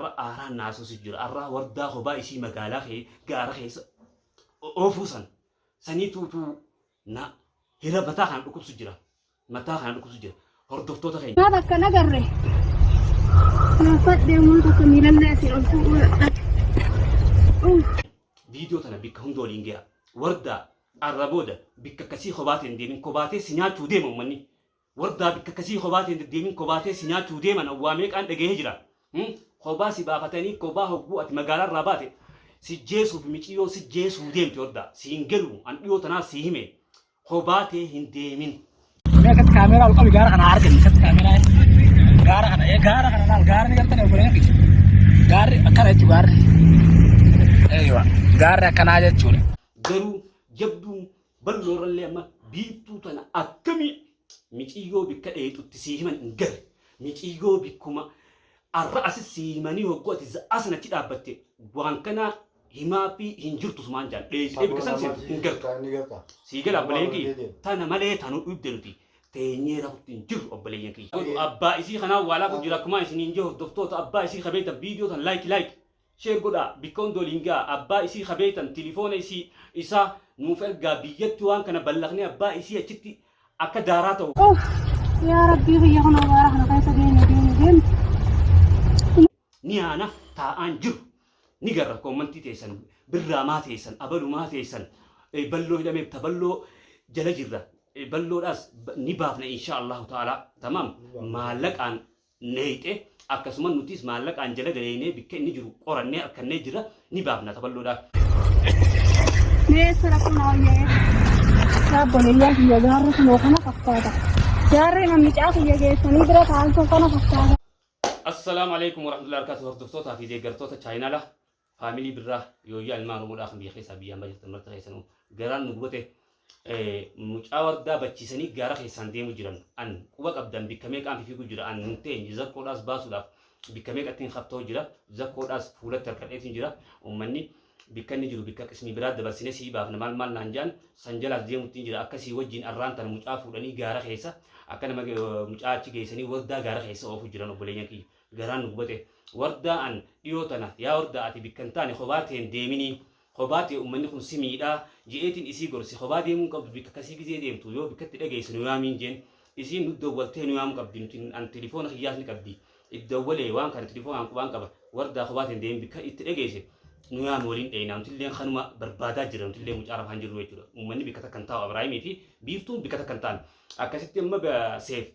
arra naasu sijjira arra wardaa hobaa isii magaalaa kee gaara keessa oofuusan sanii tuutuu na hira mataa kan dhukkubsu jira mataa kan dhukkubsu jira hordoftoota keenya. Maata akka nagarre naafadhee mul'atu kan miilallee asii ol fuudhuudha. Viidiyoo tana bikka hunda waliin ga'a wardaa arra booda bikka akkasii hobaateen deemin kobaatee si nyaachuu deema uummanni wardaa bikka akkasii hobaateen deemin kobaatee si nyaachuu deeman awwaa meeqaan dhagahee jira. Kobaa si baafatanii kobaa hogguu ati magaalaa irraa baate si jeesuuf miciyyoo si jeesuu deemti wardaa si hin galu an dhiyoo tanaa si hime kobaatee hin deemin. Meeqat kaameeraa ol qabi gaara kana argani meeqat kaameeraa gaara kana laal gaara ni gartanii obbolee naqi gaarri akkana jechuun gaarri akkanaa jechuudha. Garuu jabduu balloorallee amma biiftuu tana akkamii miciyyoo bikka dheetutti si himan hin galle miciyyoo bikkuma arra asis si himanii hoggoo ati za'aa sanatti dhaabbatte waan kana himaa fi hin jirtu sumaan jaan dheessitee bikka san hin galtu sii gala obboleen kiyya tana malee tanuu dhibde nuti teenyee rafutti hin jiru obboleeyyan kiyya. Abbaa isii kanaa waalaa kun jira akkuma isiniin jiru hordoftoota abbaa isii qabeetan viidiyoo tan laayik sheer godhaa bikka hundoo liingaa abbaa isii qabeetan tilifoona isii isaa nuuf ergaa biyyatti waan kana ballaqnee abbaa isii achitti akka daaraa ta'u. Yaa rabbii biyya kana gaara kana keessa deemu. Ni ana taa'aan jiru ni garra koomantii teessan birraamaa teessan abalumaa teessan balloo hidhamee taballoo jala jirra balloodhaas ni baafna insha Allahu ta'ala tamam maallaqaan neeyxe akkasuma nutis maallaqaan jala galeenee bikka inni jiru qorannee akkannee jira ni baafna taballoodhaaf. Meeshaa rakkoon hooyyee saabboleeyyaa kiyya gaarri kun kana fakkaata gaarri namni caafiyya geessanii bira taa'an kana fakkaata. Assalamu alaikum warahmatullahi wabarakatuh hordoftoota fi deeggartoota chaayinaala faamilii birraa yooyyaa ilmaan oromoodhaaf biyya keessaa biyyaan baay'atan marta keessanuu garaan nu gubate mucaa wardaa bachiisanii gaara keessaan deemu jiran an quba qabdan bikka meeqaan fiiguu jira an hin teenye zakkoodhaas baasuudhaaf bikka meeqattiin qabtoo jira zakkoodhaas fuulatti harkadheetiin jira uummanni bikka inni jiru bikka qismii biraa dabarsinee sii baafna maal naan jaan san jalaas deemuttiin jira akkasii wajjin arraan tana mucaa fuudhanii gaara keessa akka nama mucaa achi geessanii wardaa gaara keessa oofu jiran obboleeyyan kiyya garaan nu gubate wardaa an dhiyoo tana yaa wardaa ati bikka hin taane hobaateen deeminii hobaatee uummanni kun si miidhaa ji'eetiin isii gorsi hobaa deemuu qabdu bikka akkasii gizee deemtu yoo bikkatti dhageessu nu yaamiin jeen isiin nu dawwaltee nu yaamuu qabdi nuti an tilifoona kiyyaas ni qabdi iddawwalee waan kana tilifoonaan qubaan qaba wardaa hobaateen deemin bikka itti dhageesse nu yaami waliin dheeyna nutillee kanuma barbaadaa jira nutillee mucaa rafaan jirru jechuudha uummanni bikka takkan taa'u Abrahaamii fi biiftuun bikka takkan ta'an akkasitti amma seef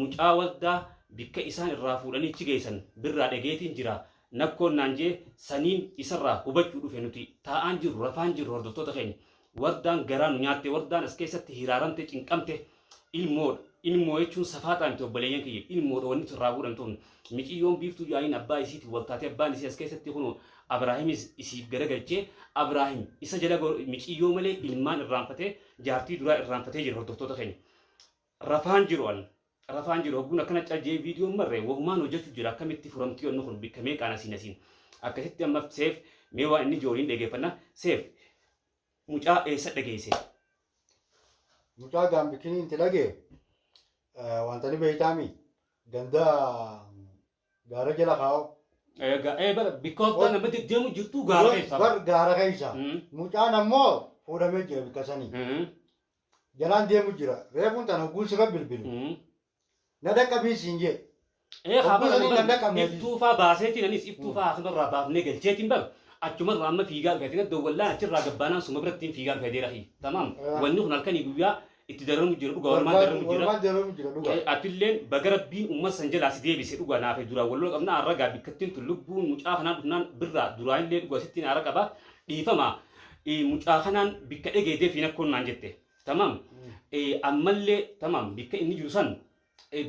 mucaa wardaa bikka isaan irraa fuudhanii achi geessan birraa dhageetiin jira nakkoon naan jee saniin isarraa hubachuu dhufe nuti taa'aan jiru rafaan jiru hordoftoota keenya wardaan garaa nu nyaatte wardaan as keessatti hiraaramte cinqamte ilmoo jechuun safaataa miti obboleeyyan kiyya ilmoodha wanni irraa fuudhan tuun miciyyoon biiftuu yaa'iin abbaa isiiti waltaatee abbaan isii as keessatti kun Abrahaamis isiif garagalchee Abrahaam isa jala miciyyoo malee ilmaan irraanfatee jaartii duraa irraanfatee jira hordoftoota keenya rafaan jiru hogguun akkana cajjee viidiyoo marree wahumaan hojjechuu jira akkamitti furamtii onnu kun bikka meeqaan asiin akkasitti amma seef mee waan inni jooliin dhageeffanna seef mucaa eessa dhageesse. Mucaa gaambikini inti dhagee wanta ni beeytaami gandaa gaara jala kaa'u. Because waan namatti deemu jirtu gaara keessa. Gaara keessa. Mucaan ammoo fuudhamee jira bikka sanii. Jalaan deemu jira reefuun tana hogguu sirra bilbilu. Na dhaqqabii siin jee. Iftuufaa baaseetiin anis iftuufaa asirraa baafnee galcheetiin bara achumarraa amma fiigaa dhufeetiin dawwallaan achirraa gabbaanaan suma birattiin fiigaa dhufee deeraa tamam wanni kun halkanii guyyaa itti dararamu jira dhugaa walmaan dararamu jira atilleen bagarabbiin uummat san jalaa si deebisee dhugaa naafee duraan walloo qabna arra gaa bikkattiin tun lubbuun mucaa kanaan dhufnaan birraa duraanillee dhugaa sittiin arra qaba dhiifama mucaa kanaan bikka dhageedee fi nakkoon naan jette tamam ammallee tamam bikka inni jiru san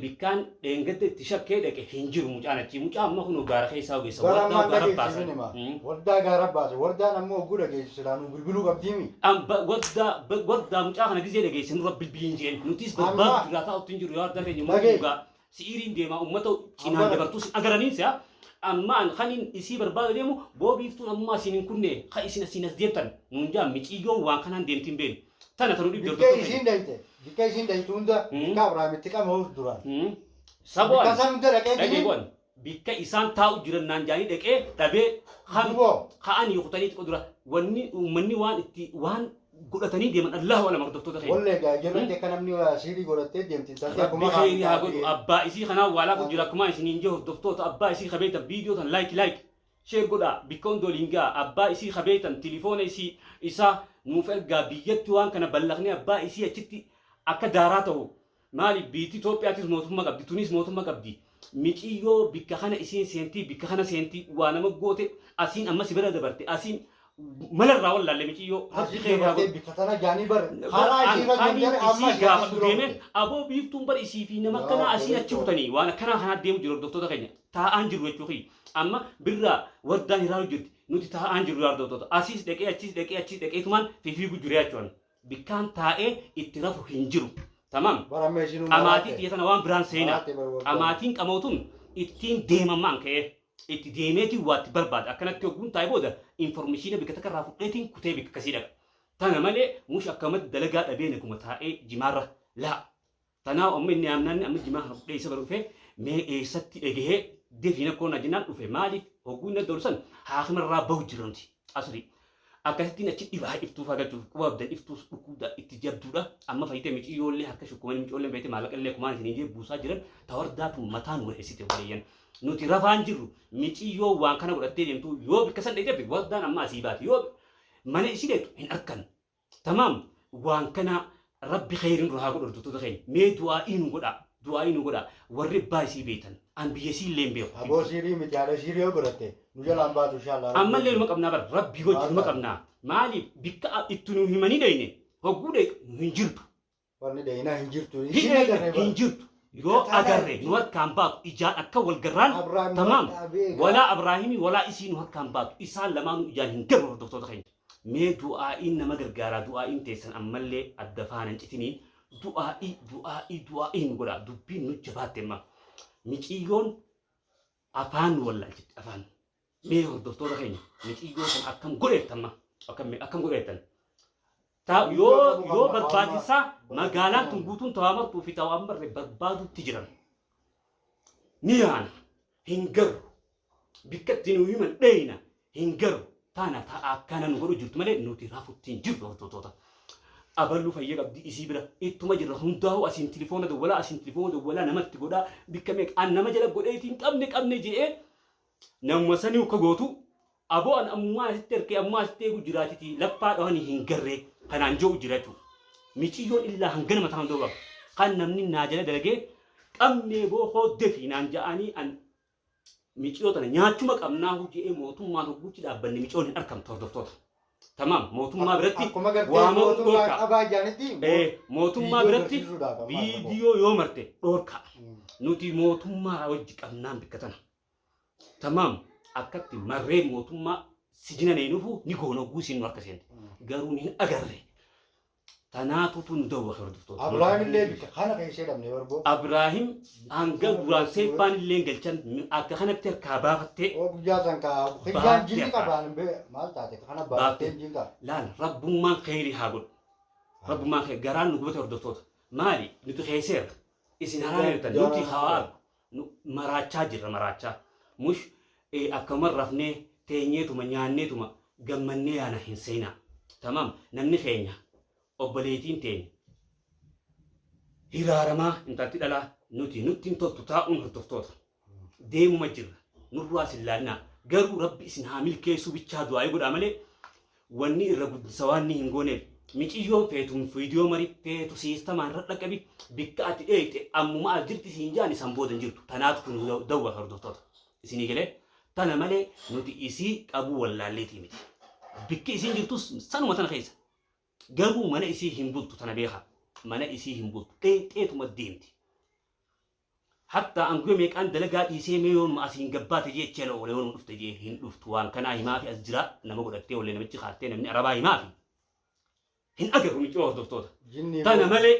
bikkaan dheengadde itti shakkee dhaqe hin jiru mucaan achi mucaa amma kun gaara keessaa ogeessa wardaa gaara baase wardaan ammoo ogguu dhageessu silaanuu bilbiluu qabdiimi. Wardaa mucaa kana gizee dhageesse nurra bilbiliin jeen nutis barbaadu duraa taa'utti hin jiru yoo argaa keenya mugaa si'iriin deemaa uummata cinaan dabartus agaraniin si'a amma kaniin isii barbaadu deemu boobiiftuun ammaa isin hin kunne ka isin asiin as deemtan nuun jaa miciyyoon waan kanaan deemtiin beenu tana tanuu dhibdee Bikka isin daytu hunda bikka Abrahaamitti qama duraan. Saboon. Bikka san hunda dhaqee dhageewwan bikka isaan taa'u jiran naan jaanii dhaqee dhabee ka'anii kutanii qodura wanni uummanni waan godhatanii deeman Allahu wala maqdoftoota keenya. Wallee gaajirratti akka namni siirii godhattee deemti. Rabbi khayrii haa godhu abbaa isii kanaa waalaa kun jira akkuma isiniin jee hordoftoota abbaa isii qabeeta viidiyoo tan laayik share godha bikka hundooliin gaa abbaa isii qabeetan tilifoona isii isaa nuuf ergaa biyyatti waan kana ballaqnee abbaa isii achitti akka daaraa ta'u maaliif biitti Itoophiyaattis mootummaa qabdi tunis mootummaa qabdi. Miiciyyoo bikka kana isiin seentii bikka kana seentii waa nama goote asiin amma si bira dabarte asiin malarraa wallaalle miiciyyoo harki keeyyatee bikka tana jaanii bar haala isii fayyadamee amma gaafa deeme aboo biiftuun bar isii fi nama kana asiin achi kutanii waan akkanaa kanaa deemu jiru hordoftoota keenya taa'aan jiru jechuufi amma birraa wardaan hiraaru jirti nuti taa'aan jiru hordoftoota asiis dhaqee achiis dhaqeetumaan fiifiigu jiree jechuun bikkaan taa'ee itti rafu hin jiru. Tamam. Amaatiin xiyyeetana waan biraan seenaa. Amaatiin qamootun ittiin deemamaan ka'ee itti deemeetiin waatti barbaada. Akkanatti hogguun taa'ee booda informeeshinii bikka takka irraa fudheetiin kutee bikka kasii dhaqa. Tana malee mushi akkamatti dalagaa dhabeen akkuma taa'ee jimaarra laa. Tanaaf amma inni amnaanni amma jimaa kana fudhee isa barufee mee eessatti dhagahee deefiina koona jinnaan dhufe maaliif hogguun na dorsan haakimarraa bahu jiranti asrii. Akkasittiin achi dhibaa iftuuf agachuuf quba abdan iftuus dhukkuudha itti jabduudha amma fayyadee miiciyyoollee harka shukkumanii miiciyyoollee beekte maallaqallee kumaan isin ijee buusaa jiran tawardaatu mataan weessite waleeyyan nuti rafaan jirru miiciyyoo waan kana godhattee deemtu yoo bikka san dheedee wardaan amma asii baate yoo mana isii deetu hin arkan tamaam waan kana rabbi khayrin duraa godhu hordoftoota keenya mee du'aa'ii nu godha warri abbaa isii beetan an biyya isii illee hin beeku. Aboo siirii miti haala siirii yoo godhatte nu jalaan baatu inshallah. Ammallee numa qabnaa bara rabbii wajjin numa qabnaa maaliif bikka itti nu himanii dhayne hogguu dhee hin jirtu. Wanni dhayinaa hin jirtu. Hin jirtu. Yoo agarre nu harkaan baatu ijaan akka wal garraan tamaam walaa Abraahimii walaa isii nu harkaan baatu isaan lamaanuu ijaan hin garru hordoftoota keenya. Mee du'aa'iin nama gargaaraa du'aa'iin teessan ammallee adda faanan citiniin du'aa'iin godha dubbiin nu jabaatte amma. Miiciyyoon afaan wallaalchitti afaan mee hordoftoota keenya miiciyyoo kan akkam godheettamma akkam godheettan yoo barbaachisaa magaalaan tun guutuun tawaamartuu fi tawaamarre barbaadutti jiran ni yaana hin garu bikka itti nu himan dheeyna hin garu taana ta'a akkana nu godhu jirtu malee nuti raafuttiin jirtu hordoftoota. Aballu fayya qabdi isii bira ittuma jirra hundaa'u asiin tilifoona dawwalaa namatti godhaa bikka meeqa an nama jala godheetiin qabne je'ee namuma sanii akka gootu aboo an ammaa asitti erkee ammaa asitti eegu jiraatiti laffaa dhawanii hin garree kanaan jiru jiraachuu miiciyyoon illaa hangana mataa hundoo qaba kan namni naa jala dalagee qabnee boo hoddee fi naan ja'anii an miiciyyoo tana nyaachuma qabnaa hojii mootummaan hogguutti dhaabbanne miiciyyoon hin argamtu hordoftoota. Tamam, mootummaa biratti waamuu dhorka. Mootummaa biratti viidiyoo yoo marte dhorka. Nuti mootummaa wajji qabnaan bikka tana. Tamam, akkatti marree mootummaa sijina neenufu ni goonoo guusin nu harka seente. Garuu ni agarre. Tanaatutu nu dawwa hordoftoota. Abraahim illee bikka kana keessee dhabne warbo. Abraahim hanga duraan seeffaan illee galchan akka kanatti harkaa baafattee. Guyyaa san kaa hiyyaan jinni qabaan maal taate kana baafattee jinni. Laal rabbummaan khayrii haa godhu. Rabbummaan khayrii garaan nu gubate hordoftoota. Maali nuti keesseera isin haraa jirtan nuti hawaa maraachaa jirra maraachaa. Mush akkuma rafnee teenyeetuma nyaanneetuma gammannee yaana hin seenaa. Tamam namni keenya. Obboleetiin teenya hiraaramaa intalti dhalaa nuti hin toltu taa'uun hordoftoota deemuma jirra nurraa sillaannaa garuu rabbi isin haa milkeessuu bichaa du'aa godhaa malee wanni irra guddisa waan hin gooneef miiciyyoo feetuun viidiyoo marii feetu siistamaan irra dhaqqabi bikka ati dheeyte ammuma jirti siin jaan isan booda jirtu tanaatu kun dawwa hordoftoota isinii galee tana malee nuti isii qabuu wallaalleetii miti bikki isiin jirtus sanuma tana keessa. Garuu mana isii hin bultu tana beekaa mana isii hin bultu dheetuma deemti. Hatta angoo meeqaan dalagaa dhiisee mee yoon asiin gabbaate jechee la olee yoon dhufte jee hin dhuftu waan kanaa himaa fi as jira nama godhattee olee namichi kaattee namni arabaa himaa fi hin agarru miicoo hordoftoota. Tana malee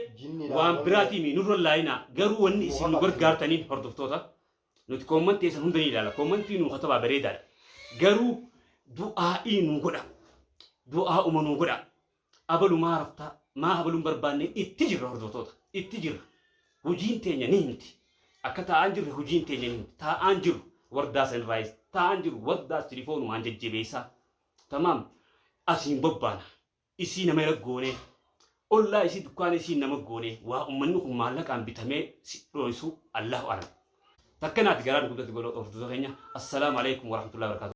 waan biraatii nurra laayinaa garuu wanni isin nu gargaartaniin hordoftoota nuti koommantii san hunda ni ilaala koommantii nu katabaa bareedaadha garuu du'aa'ii nu godha du'aa'uma nu godha. Abalu maarafta maa abaluun barbaanne itti jirra hordoftoota itti jirra hojiin teenya ni himti akka taa'aan jirre hojiin teenya ni himti taa'aan jiru wardaa san raayis ta'an jiru wardaa tilifoonu waan jajjabeessaa tamam asiin bobbaana isii nama ergoone ollaa isii dukkaan isii nama goone waa ummanni kun maallaqaan bitamee si dhooysu Allahu a'lam takkanaati garaan guddatti godhoo of duusa keenya assalamu alaykum wa rahmatullahi wa barakatuh